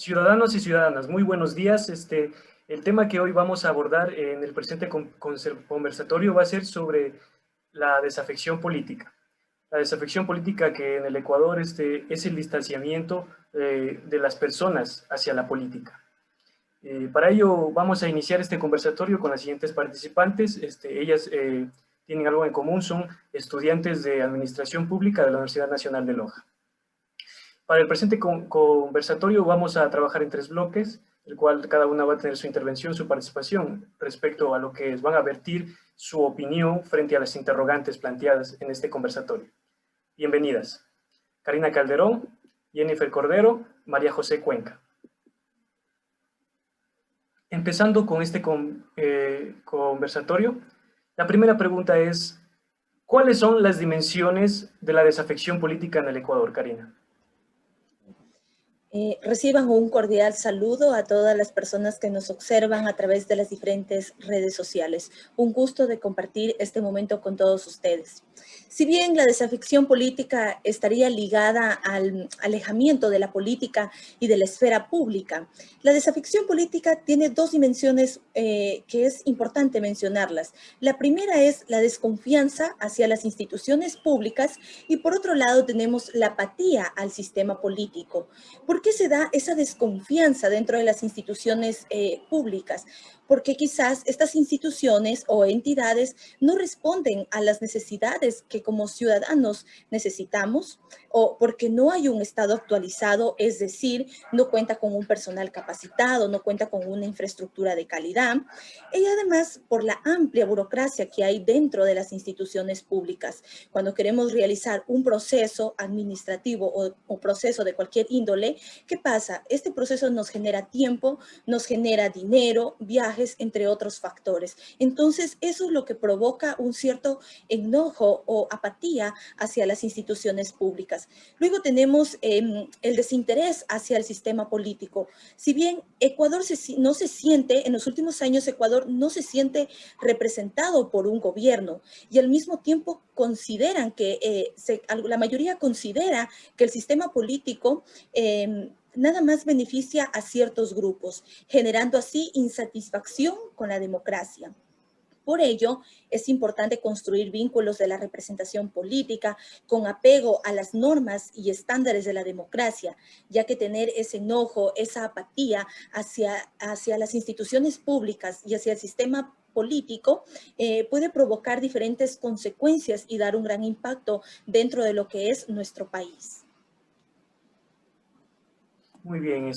Ciudadanos y ciudadanas, muy buenos días. El tema que hoy vamos a abordar en el presente conversatorio va a ser sobre la desafección política. La desafección política que en el Ecuador es el distanciamiento de las personas hacia la política. Para ello vamos a iniciar este conversatorio con las siguientes participantes. Ellas tienen algo en común, son estudiantes de Administración Pública de la Universidad Nacional de Loja. Para el presente conversatorio vamos a trabajar en 3 bloques, el cual cada una va a tener su intervención, su participación respecto a lo que van a vertir su opinión frente a las interrogantes planteadas en este conversatorio. Bienvenidas. Karina Calderón, Jennifer Cordero, María José Cuenca. Empezando con este conversatorio, la primera pregunta es, ¿cuáles son las dimensiones de la desafección política en el Ecuador, Karina? Reciban un cordial saludo a todas las personas que nos observan a través de las diferentes redes sociales. Un gusto de compartir este momento con todos ustedes. Si bien la desafección política estaría ligada al alejamiento de la política y de la esfera pública, la desafección política tiene 2 dimensiones que es importante mencionarlas. La primera es la desconfianza hacia las instituciones públicas y por otro lado tenemos la apatía al sistema político. ¿Por qué se da esa desconfianza dentro de las instituciones públicas? Porque quizás estas instituciones o entidades no responden a las necesidades que como ciudadanos necesitamos, o porque no hay un Estado actualizado, es decir, no cuenta con un personal capacitado, no cuenta con una infraestructura de calidad, y además por la amplia burocracia que hay dentro de las instituciones públicas. Cuando queremos realizar un proceso administrativo o proceso de cualquier índole, ¿qué pasa? Este proceso nos genera tiempo, nos genera dinero, viajes, entre otros factores. Entonces, eso es lo que provoca un cierto enojo o apatía hacia las instituciones públicas. Luego tenemos el desinterés hacia el sistema político. Si bien Ecuador no se siente, en los últimos años Ecuador no se siente representado por un gobierno y al mismo tiempo consideran que, la mayoría considera que el sistema político nada más beneficia a ciertos grupos, generando así insatisfacción con la democracia. Por ello, es importante construir vínculos de la representación política con apego a las normas y estándares de la democracia, ya que tener ese enojo, esa apatía hacia las instituciones públicas y hacia el sistema político puede provocar diferentes consecuencias y dar un gran impacto dentro de lo que es nuestro país. Muy bien,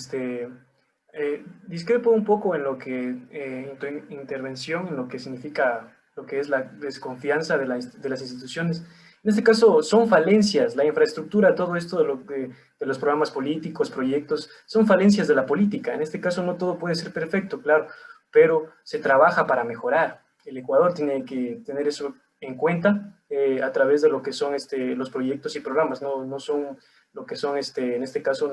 discrepo un poco en lo que, en tu intervención, en lo que significa, lo que es la desconfianza de las instituciones. En este caso, son falencias, la infraestructura, todo esto de los programas políticos, proyectos, son falencias de la política. En este caso, no todo puede ser perfecto, claro, pero se trabaja para mejorar. El Ecuador tiene que tener eso en cuenta a través de lo que son los proyectos y programas, no son lo que son, en este caso,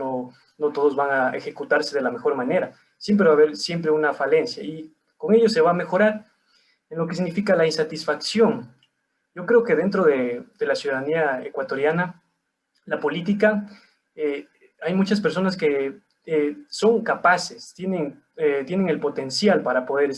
no todos van a ejecutarse de la mejor manera. Siempre va a haber siempre una falencia y con ello se va a mejorar en lo que significa la insatisfacción. Yo creo que dentro de la ciudadanía ecuatoriana, la política, hay muchas personas que son capaces, tienen el potencial para poder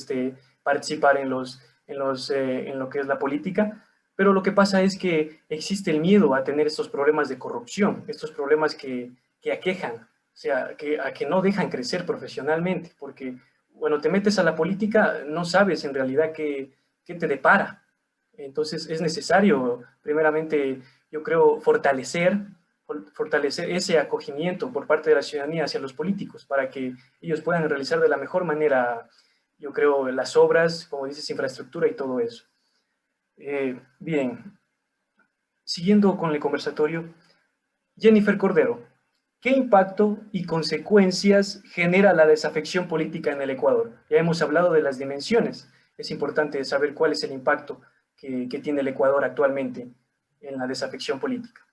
participar en lo que es la política, pero lo que pasa es que existe el miedo a tener estos problemas de corrupción, estos problemas que aquejan, o sea, a que no dejan crecer profesionalmente, porque bueno, te metes a la política, no sabes en realidad qué te depara. Entonces es necesario, primeramente, yo creo, fortalecer ese acogimiento por parte de la ciudadanía hacia los políticos para que ellos puedan realizar de la mejor manera, yo creo, las obras, como dices, infraestructura y todo eso. Bien, siguiendo con el conversatorio, Jennifer Cordero, ¿qué impacto y consecuencias genera la desafección política en el Ecuador? Ya hemos hablado de las dimensiones, es importante saber cuál es el impacto que tiene el Ecuador actualmente en la desafección política.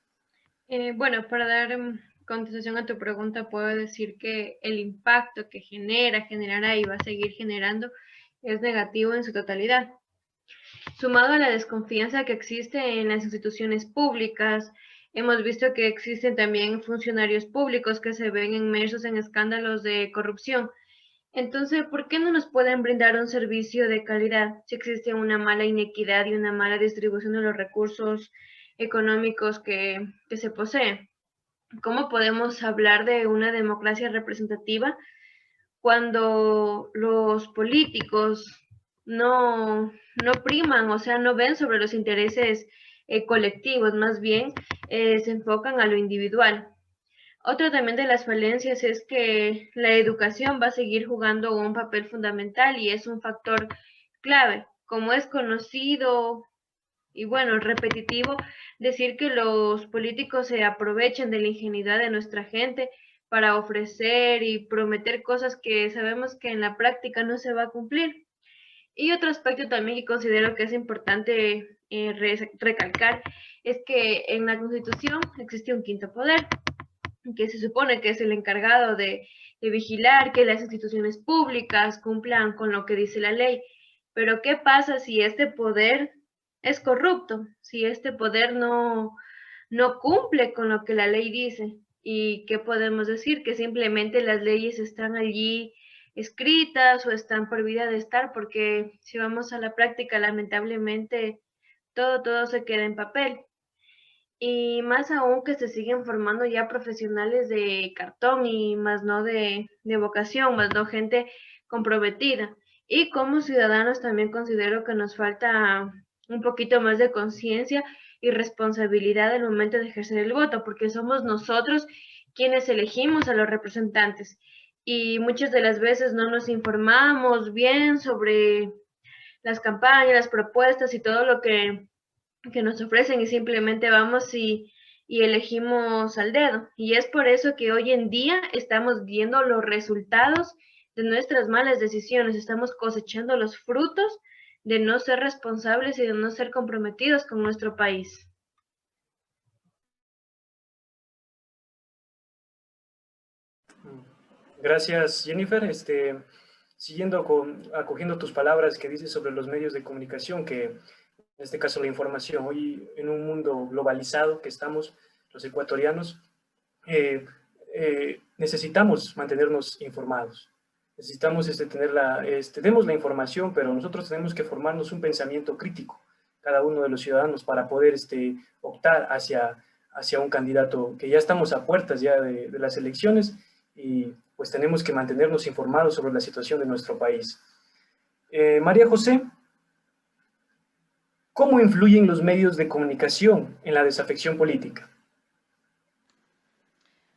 Bueno, para dar contestación a tu pregunta, puedo decir que el impacto que generará y va a seguir generando es negativo en su totalidad. Sumado a la desconfianza que existe en las instituciones públicas, Hemos visto que existen también funcionarios públicos que se ven inmersos en escándalos de corrupción. Entonces, ¿por qué no nos pueden brindar un servicio de calidad si existe una mala inequidad y una mala distribución de los recursos económicos que se poseen? ¿Cómo podemos hablar de una democracia representativa cuando los políticos no, no priman, o sea, no ven sobre los intereses colectivos, más bien se enfocan a lo individual? Otra también de las falencias es que la educación va a seguir jugando un papel fundamental y es un factor clave. Como es conocido y bueno, repetitivo, decir que los políticos se aprovechan de la ingenuidad de nuestra gente para ofrecer y prometer cosas que sabemos que en la práctica no se va a cumplir. Y otro aspecto también que considero que es importante recalcar es que en la Constitución existe un quinto poder, que se supone que es el encargado de vigilar que las instituciones públicas cumplan con lo que dice la ley. Pero ¿qué pasa si este poder es corrupto? Si este poder no cumple con lo que la ley dice. ¿Y qué podemos decir? Que simplemente las leyes están allí escritas o están prohibidas de estar, porque si vamos a la práctica, lamentablemente todo se queda en papel. Y más aún que se siguen formando ya profesionales de cartón y más no de vocación, más no gente comprometida. Y como ciudadanos también considero que nos falta un poquito más de conciencia y responsabilidad al momento de ejercer el voto, porque somos nosotros quienes elegimos a los representantes. Y muchas de las veces no nos informamos bien sobre las campañas, las propuestas y todo lo que nos ofrecen y simplemente vamos y elegimos al dedo. Y es por eso que hoy en día estamos viendo los resultados de nuestras malas decisiones, estamos cosechando los frutos de no ser responsables y de no ser comprometidos con nuestro país. Gracias, Jennifer. Acogiendo tus palabras que dices sobre los medios de comunicación, que en este caso la información, hoy en un mundo globalizado que estamos, los ecuatorianos, necesitamos mantenernos informados. Necesitamos demos la información, pero nosotros tenemos que formarnos un pensamiento crítico, cada uno de los ciudadanos, para poder optar hacia un candidato, que ya estamos a puertas ya de las elecciones y pues tenemos que mantenernos informados sobre la situación de nuestro país. María José, ¿cómo influyen los medios de comunicación en la desafección política?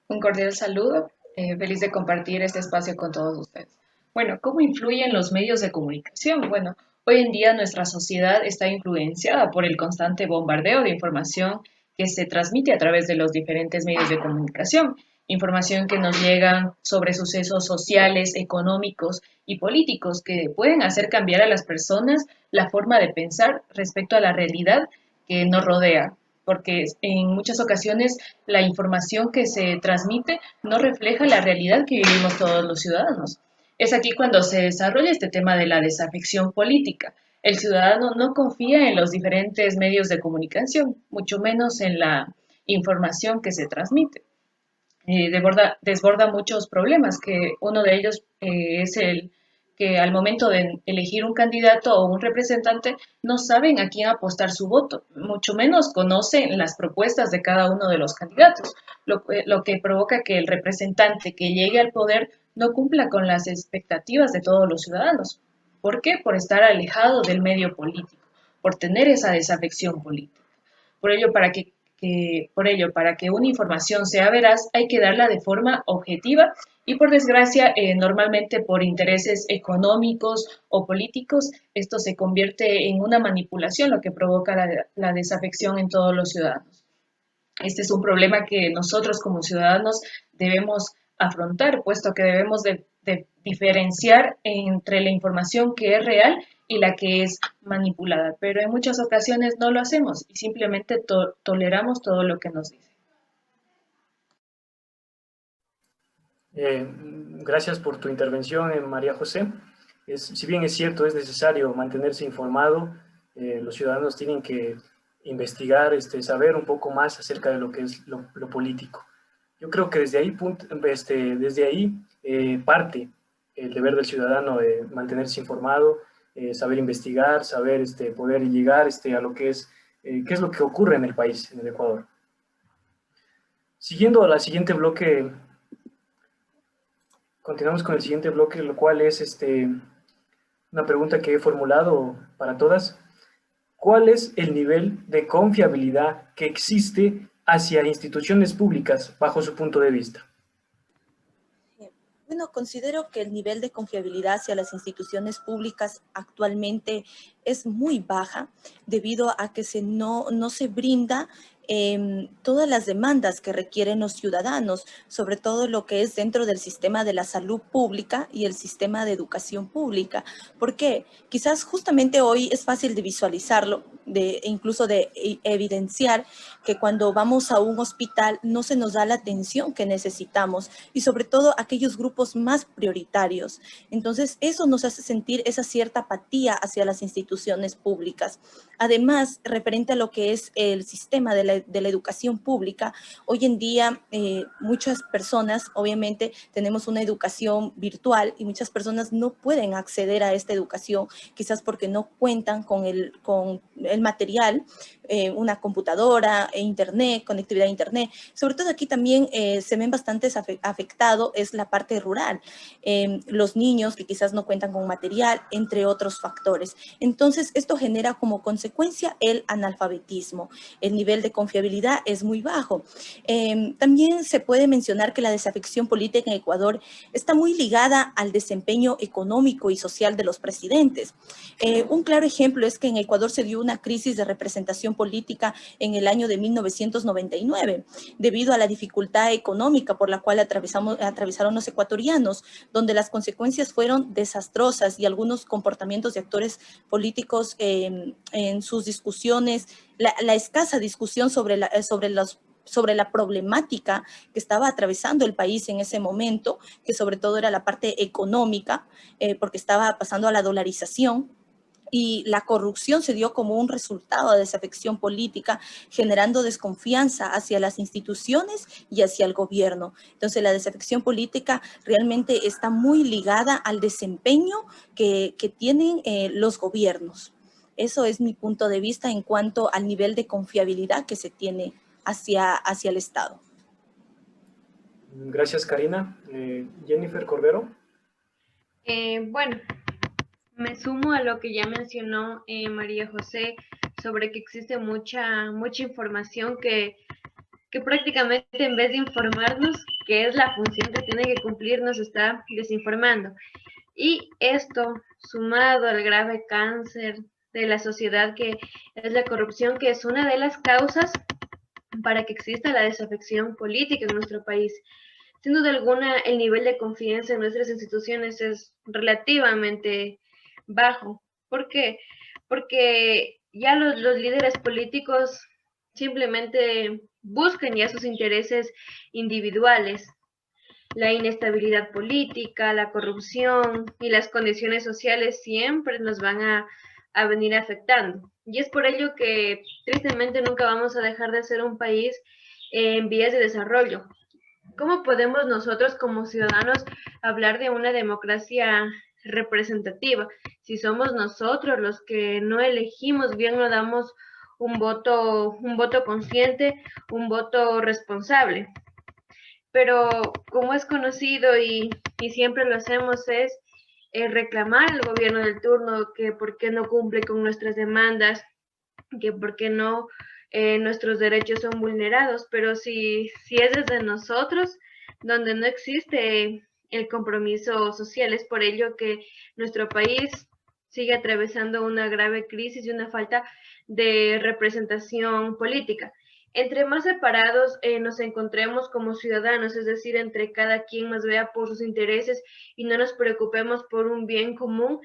Un cordial saludo, feliz de compartir este espacio con todos ustedes. Bueno, ¿cómo influyen los medios de comunicación? Bueno, hoy en día nuestra sociedad está influenciada por el constante bombardeo de información que se transmite a través de los diferentes medios de comunicación. Información que nos llega sobre sucesos sociales, económicos y políticos que pueden hacer cambiar a las personas la forma de pensar respecto a la realidad que nos rodea, porque en muchas ocasiones la información que se transmite no refleja la realidad que vivimos todos los ciudadanos. Es aquí cuando se desarrolla este tema de la desafección política. El ciudadano no confía en los diferentes medios de comunicación, mucho menos en la información que se transmite. Desborda muchos problemas, que uno de ellos es el que al momento de elegir un candidato o un representante no saben a quién apostar su voto, mucho menos conocen las propuestas de cada uno de los candidatos, lo que provoca que el representante que llegue al poder no cumpla con las expectativas de todos los ciudadanos. ¿Por qué? Por estar alejado del medio político, por tener esa desafección política. Para que una información sea veraz, hay que darla de forma objetiva y por desgracia, normalmente por intereses económicos o políticos, esto se convierte en una manipulación, lo que provoca la desafección en todos los ciudadanos. Este es un problema que nosotros como ciudadanos debemos afrontar, puesto que debemos de diferenciar entre la información que es real y la que es manipulada, pero en muchas ocasiones no lo hacemos y simplemente toleramos todo lo que nos dicen. Gracias por tu intervención, María José. Si bien es cierto, es necesario mantenerse informado, los ciudadanos tienen que investigar, saber un poco más acerca de lo que es lo político. Yo creo que desde ahí, parte el deber del ciudadano de mantenerse informado, saber investigar, saber poder llegar a lo que es, qué es lo que ocurre en el país, en el Ecuador. Siguiendo a la siguiente bloque, continuamos con el siguiente bloque, lo cual es una pregunta que he formulado para todas. ¿Cuál es el nivel de confiabilidad que existe hacia instituciones públicas bajo su punto de vista? Bueno, considero que el nivel de confiabilidad hacia las instituciones públicas actualmente es muy baja debido a que no se brinda todas las demandas que requieren los ciudadanos, sobre todo lo que es dentro del sistema de la salud pública y el sistema de educación pública. ¿Por qué? Quizás justamente hoy es fácil de visualizarlo, incluso de evidenciar que cuando vamos a un hospital no se nos da la atención que necesitamos y sobre todo aquellos grupos más prioritarios. Entonces, eso nos hace sentir esa cierta apatía hacia las instituciones públicas. Además, referente a lo que es el sistema de la educación pública, hoy en día muchas personas, obviamente, tenemos una educación virtual y muchas personas no pueden acceder a esta educación, quizás porque no cuentan con el material, una computadora, internet, conectividad a internet. Sobre todo aquí también se ven bastante afectado es la parte rural, los niños que quizás no cuentan con material, entre otros factores. Entonces, esto genera como consecuencia el analfabetismo. El nivel de confiabilidad es muy bajo. También se puede mencionar que la desafección política en Ecuador está muy ligada al desempeño económico y social de los presidentes. Un claro ejemplo es que en Ecuador se dio una crisis de representación política en el año de 1999, debido a la dificultad económica por la cual atravesaron los ecuatorianos, donde las consecuencias fueron desastrosas y algunos comportamientos de actores políticos en sus discusiones, la escasa discusión sobre la problemática que estaba atravesando el país en ese momento, que sobre todo era la parte económica, porque estaba pasando a la dolarización, y la corrupción se dio como un resultado de desafección política, generando desconfianza hacia las instituciones y hacia el gobierno. Entonces, la desafección política realmente está muy ligada al desempeño que tienen los gobiernos. Eso es mi punto de vista en cuanto al nivel de confiabilidad que se tiene hacia el Estado. Gracias, Karina. Jennifer Cordero. Bueno, me sumo a lo que ya mencionó María José sobre que existe mucha información que prácticamente en vez de informarnos, que es la función que tiene que cumplir, nos está desinformando. Y esto, sumado al grave cáncer de la sociedad que es la corrupción, que es una de las causas para que exista la desafección política en nuestro país. Sin duda alguna, el nivel de confianza en nuestras instituciones es relativamente bajo. ¿Por qué? Porque ya los líderes políticos simplemente buscan ya sus intereses individuales. La inestabilidad política, la corrupción y las condiciones sociales siempre nos van a venir afectando. Y es por ello que tristemente nunca vamos a dejar de ser un país en vías de desarrollo. ¿Cómo podemos nosotros como ciudadanos hablar de una democracia representativa si somos nosotros los que no elegimos bien, no damos un voto consciente, un voto responsable? Pero como es conocido y siempre lo hacemos es reclamar al gobierno del turno que por qué no cumple con nuestras demandas, que por qué no nuestros derechos son vulnerados, pero si es desde nosotros donde no existe el compromiso social, es por ello que nuestro país sigue atravesando una grave crisis y una falta de representación política. Entre más separados nos encontremos como ciudadanos, es decir, entre cada quien más vea por sus intereses y no nos preocupemos por un bien común,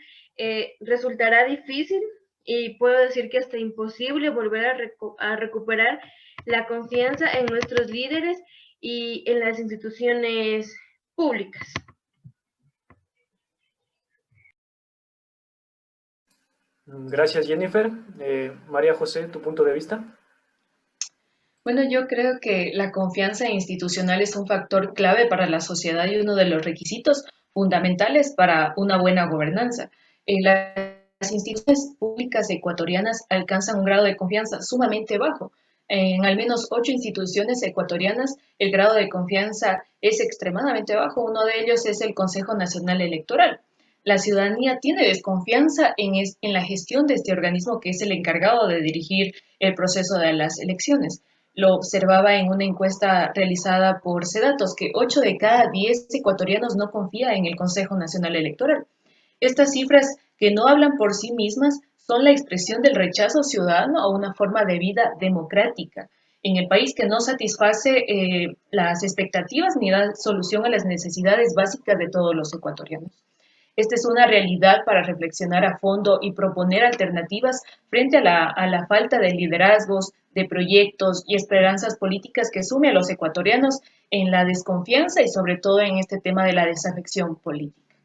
resultará difícil y puedo decir que hasta imposible volver a recuperar la confianza en nuestros líderes y en las instituciones públicas. Gracias, Jennifer. María José, ¿tu punto de vista? Bueno, yo creo que la confianza institucional es un factor clave para la sociedad y uno de los requisitos fundamentales para una buena gobernanza. Las instituciones públicas ecuatorianas alcanzan un grado de confianza sumamente bajo. En al menos 8 instituciones ecuatorianas, el grado de confianza es extremadamente bajo. Uno de ellos es el Consejo Nacional Electoral. La ciudadanía tiene desconfianza en la gestión de este organismo que es el encargado de dirigir el proceso de las elecciones. Lo observaba en una encuesta realizada por Cedatos, que 8 de cada 10 ecuatorianos no confía en el Consejo Nacional Electoral. Estas cifras, que no hablan por sí mismas, son la expresión del rechazo ciudadano a una forma de vida democrática en el país que no satisface las expectativas ni da solución a las necesidades básicas de todos los ecuatorianos. Esta es una realidad para reflexionar a fondo y proponer alternativas frente a la falta de liderazgos, de proyectos y esperanzas políticas que sume a los ecuatorianos en la desconfianza y sobre todo en este tema de la desafección política.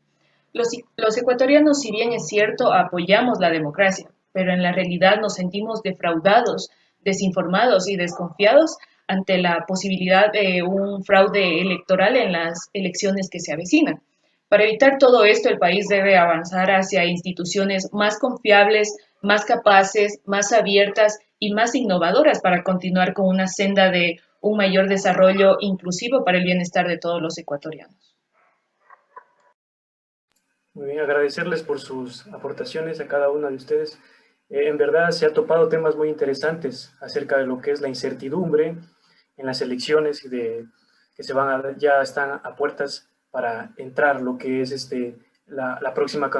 Los ecuatorianos, si bien es cierto, apoyamos la democracia, pero en la realidad nos sentimos defraudados, desinformados y desconfiados ante la posibilidad de un fraude electoral en las elecciones que se avecinan. Para evitar todo esto, el país debe avanzar hacia instituciones más confiables, más capaces, más abiertas y más innovadoras para continuar con una senda de un mayor desarrollo inclusivo para el bienestar de todos los ecuatorianos. Muy bien, agradecerles por sus aportaciones a cada una de ustedes. En verdad se ha topado temas muy interesantes acerca de lo que es la incertidumbre en las elecciones que ya están a puertas para entrar lo que es la próxima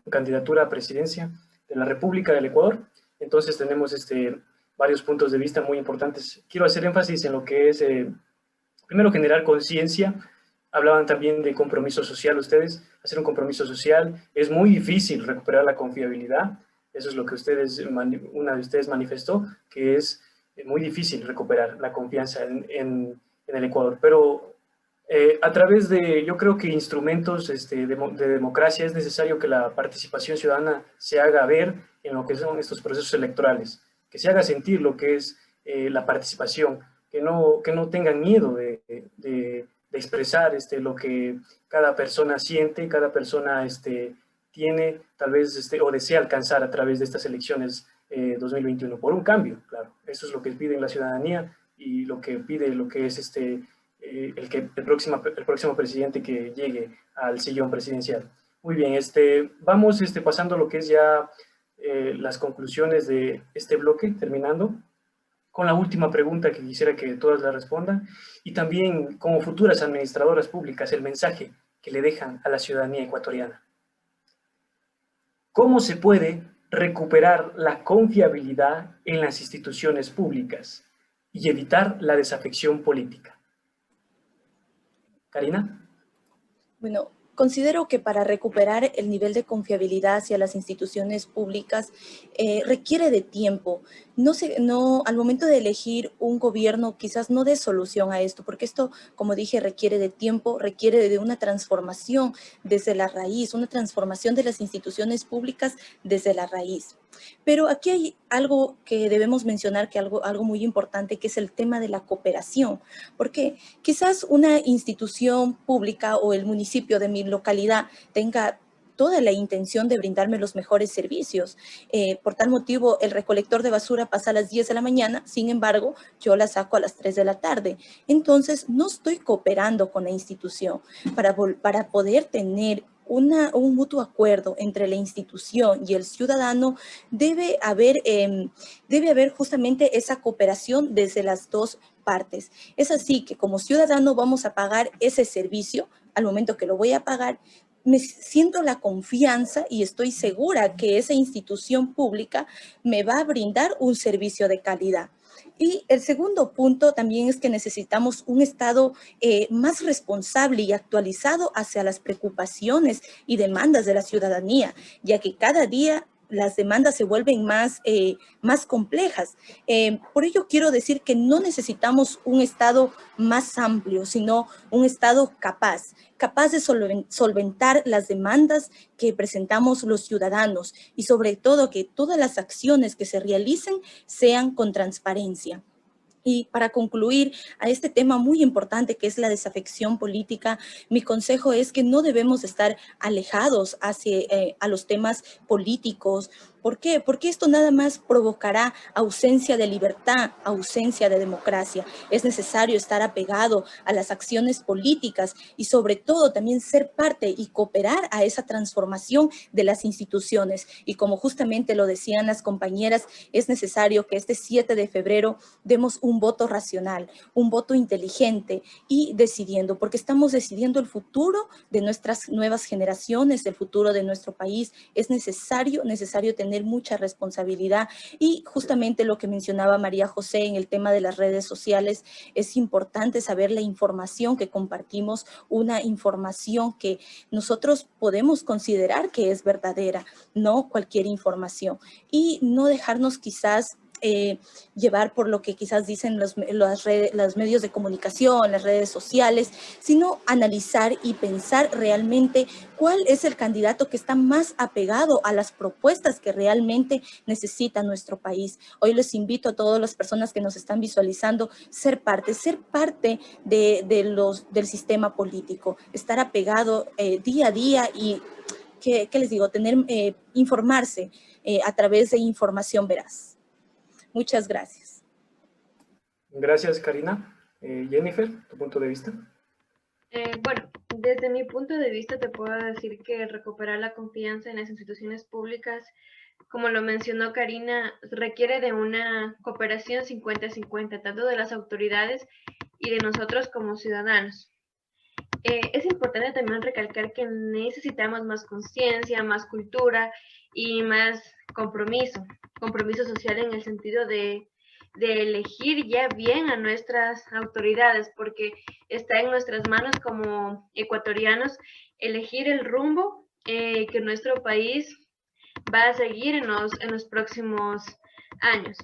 candidatura a presidencia de la República del Ecuador. Entonces tenemos varios puntos de vista muy importantes. Quiero hacer énfasis en lo que es, primero, generar conciencia. Hablaban también de compromiso social ustedes. Hacer un compromiso social es muy difícil recuperar la confiabilidad. Eso es lo que una de ustedes manifestó, que es muy difícil recuperar la confianza en el Ecuador. Pero a través de, yo creo que instrumentos de democracia es necesario que la participación ciudadana se haga ver en lo que son estos procesos electorales, que se haga sentir lo que es la participación, que no tengan miedo de expresar lo que cada persona siente, cada persona tiene, tal vez, o desea alcanzar a través de estas elecciones 2021, por un cambio, claro. Eso es lo que pide la ciudadanía y lo que pide lo que es el próximo presidente que llegue al sillón presidencial. Muy bien, vamos pasando a lo que es ya las conclusiones de este bloque, terminando con la última pregunta que quisiera que todas la respondan, y también como futuras administradoras públicas, el mensaje que le dejan a la ciudadanía ecuatoriana. ¿Cómo se puede recuperar la confiabilidad en las instituciones públicas y evitar la desafección política? Karina. Bueno, considero que para recuperar el nivel de confiabilidad hacia las instituciones públicas requiere de tiempo. Al momento de elegir un gobierno quizás no dé solución a esto, porque esto, como dije, requiere de tiempo, requiere de una transformación desde la raíz, una transformación de las instituciones públicas desde la raíz. Pero aquí hay algo que debemos mencionar, que algo muy importante, que es el tema de la cooperación, porque quizás una institución pública o el municipio de mi localidad tenga toda la intención de brindarme los mejores servicios. Por tal motivo, el recolector de basura pasa a las 10 de la mañana, sin embargo, yo la saco a las 3 de la tarde. Entonces, no estoy cooperando con la institución para poder tener un mutuo acuerdo entre la institución y el ciudadano. Debe haber justamente esa cooperación desde las dos partes. Es así que como ciudadano vamos a pagar ese servicio. Al momento que lo voy a pagar, me siento la confianza y estoy segura que esa institución pública me va a brindar un servicio de calidad. Y el segundo punto también es que necesitamos un Estado más responsable y actualizado hacia las preocupaciones y demandas de la ciudadanía, ya que cada día las demandas se vuelven más complejas. Por ello quiero decir que no necesitamos un Estado más amplio, sino un Estado capaz de solventar las demandas que presentamos los ciudadanos y sobre todo que todas las acciones que se realicen sean con transparencia. Y para concluir a este tema muy importante que es la desafección política, mi consejo es que no debemos estar alejados a los temas políticos. ¿Por qué? Porque esto nada más provocará ausencia de libertad, ausencia de democracia. Es necesario estar apegado a las acciones políticas y sobre todo también ser parte y cooperar a esa transformación de las instituciones. Y como justamente lo decían las compañeras, es necesario que este 7 de febrero demos un voto racional, un voto inteligente y decidiendo, porque estamos decidiendo el futuro de nuestras nuevas generaciones, el futuro de nuestro país. Es necesario tener mucha responsabilidad y justamente lo que mencionaba María José en el tema de las redes sociales, es importante saber la información que compartimos, una información que nosotros podemos considerar que es verdadera, no cualquier información, y no dejarnos quizás llevar por lo que quizás dicen los medios de comunicación, las redes sociales, sino analizar y pensar realmente cuál es el candidato que está más apegado a las propuestas que realmente necesita nuestro país. Hoy les invito a todas las personas que nos están visualizando ser parte del sistema político, estar apegado día a día y, ¿qué les digo? Informarse a través de información veraz. Muchas gracias. Gracias, Karina. Jennifer, tu punto de vista. Bueno, desde mi punto de vista te puedo decir que recuperar la confianza en las instituciones públicas, como lo mencionó Karina, requiere de una cooperación 50-50, tanto de las autoridades y de nosotros como ciudadanos. Es importante también recalcar que necesitamos más conciencia, más cultura y más compromiso social en el sentido de elegir ya bien a nuestras autoridades, porque está en nuestras manos como ecuatorianos elegir el rumbo que nuestro país va a seguir en los próximos años.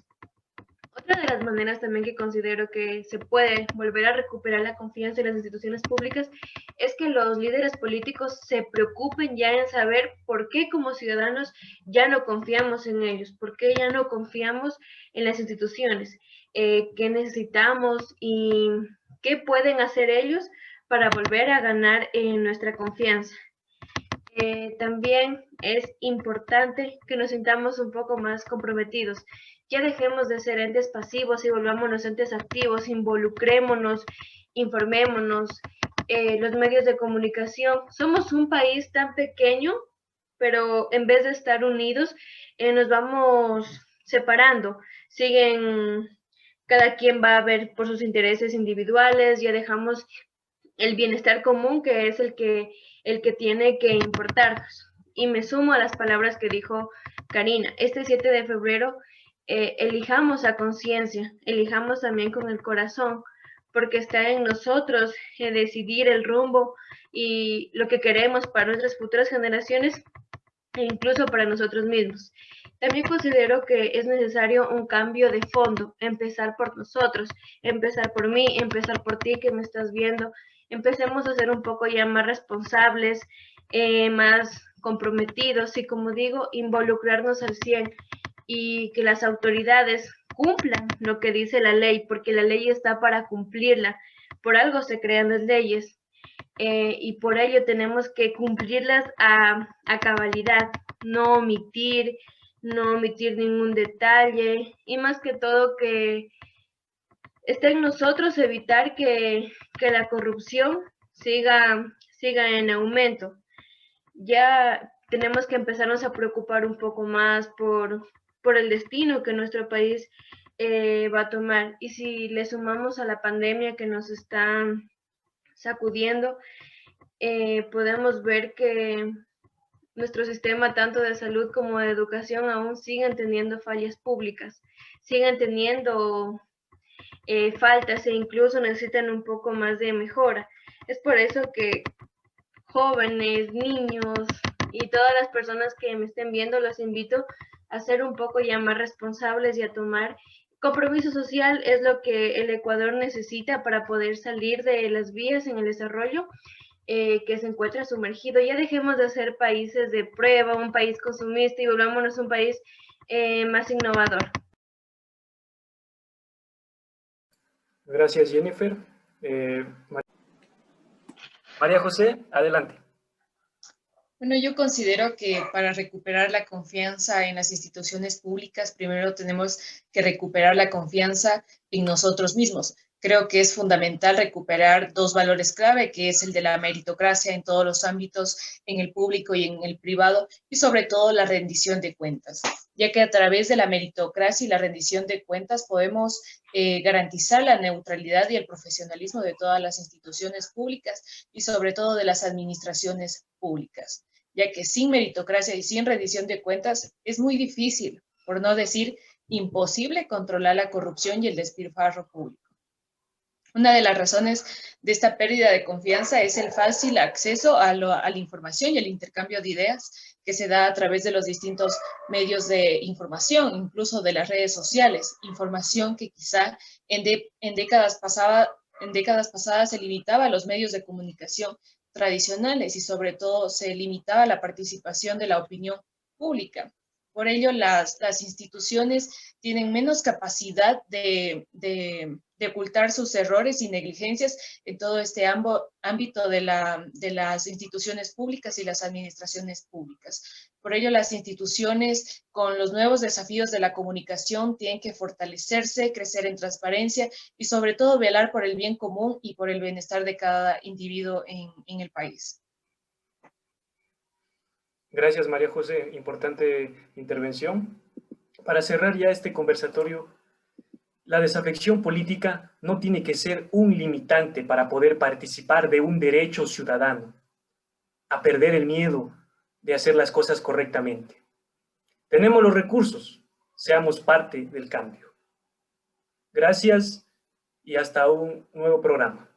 Otra de las maneras también que considero que se puede volver a recuperar la confianza en las instituciones públicas es que los líderes políticos se preocupen ya en saber por qué como ciudadanos ya no confiamos en ellos, por qué ya no confiamos en las instituciones, qué necesitamos y qué pueden hacer ellos para volver a ganar nuestra confianza. También es importante que nos sintamos un poco más comprometidos. Ya dejemos de ser entes pasivos y volvámonos entes activos, involucrémonos, informémonos. Los medios de comunicación, somos un país tan pequeño, pero en vez de estar unidos, nos vamos separando. Cada quien va a ver por sus intereses individuales, ya dejamos el bienestar común, que es el que tiene que importarnos. Y me sumo a las palabras que dijo Karina. Este 7 de febrero elijamos a conciencia, elijamos también con el corazón, porque está en nosotros decidir el rumbo y lo que queremos para nuestras futuras generaciones e incluso para nosotros mismos. También considero que es necesario un cambio de fondo, empezar por nosotros, empezar por mí, empezar por ti que me estás viendo. Empecemos a ser un poco ya más responsables, más comprometidos y, como digo, involucrarnos al 100 y que las autoridades cumplan lo que dice la ley, porque la ley está para cumplirla. Por algo se crean las leyes. Y por ello tenemos que cumplirlas a cabalidad, no omitir ningún detalle y más que todo que está en nosotros evitar que la corrupción siga en aumento. Ya tenemos que empezarnos a preocupar un poco más por el destino que nuestro país va a tomar. Y si le sumamos a la pandemia que nos está sacudiendo, podemos ver que nuestro sistema tanto de salud como de educación aún siguen teniendo fallas públicas, siguen teniendo faltas e incluso necesitan un poco más de mejora. Es por eso que jóvenes, niños, Y todas las personas que me estén viendo, las invito a ser un poco ya más responsables y a tomar compromiso social. Es lo que el Ecuador necesita para poder salir de las vías en el desarrollo que se encuentra sumergido. Ya dejemos de ser países de prueba, un país consumista, y volvámonos un país más innovador. Gracias, Jennifer. María José, adelante. Bueno, yo considero que para recuperar la confianza en las instituciones públicas, primero tenemos que recuperar la confianza en nosotros mismos. Creo que es fundamental recuperar dos valores clave, que es el de la meritocracia en todos los ámbitos, en el público y en el privado, y sobre todo la rendición de cuentas, ya que a través de la meritocracia y la rendición de cuentas podemos garantizar la neutralidad y el profesionalismo de todas las instituciones públicas y sobre todo de las administraciones públicas, ya que sin meritocracia y sin rendición de cuentas es muy difícil, por no decir imposible, controlar la corrupción y el despilfarro público. Una de las razones de esta pérdida de confianza es el fácil acceso a la información y el intercambio de ideas que se da a través de los distintos medios de información, incluso de las redes sociales, información que quizá en décadas pasadas se limitaba a los medios de comunicación tradicionales y sobre todo se limitaba la participación de la opinión pública. Por ello, las instituciones tienen menos capacidad de ocultar sus errores y negligencias en todo este ámbito de las instituciones públicas y las administraciones públicas. Por ello, las instituciones con los nuevos desafíos de la comunicación tienen que fortalecerse, crecer en transparencia y sobre todo velar por el bien común y por el bienestar de cada individuo en el país. Gracias, María José. Importante intervención. Para cerrar ya este conversatorio, la desafección política no tiene que ser un limitante para poder participar de un derecho ciudadano, a perder el miedo de hacer las cosas correctamente. Tenemos los recursos, seamos parte del cambio. Gracias y hasta un nuevo programa.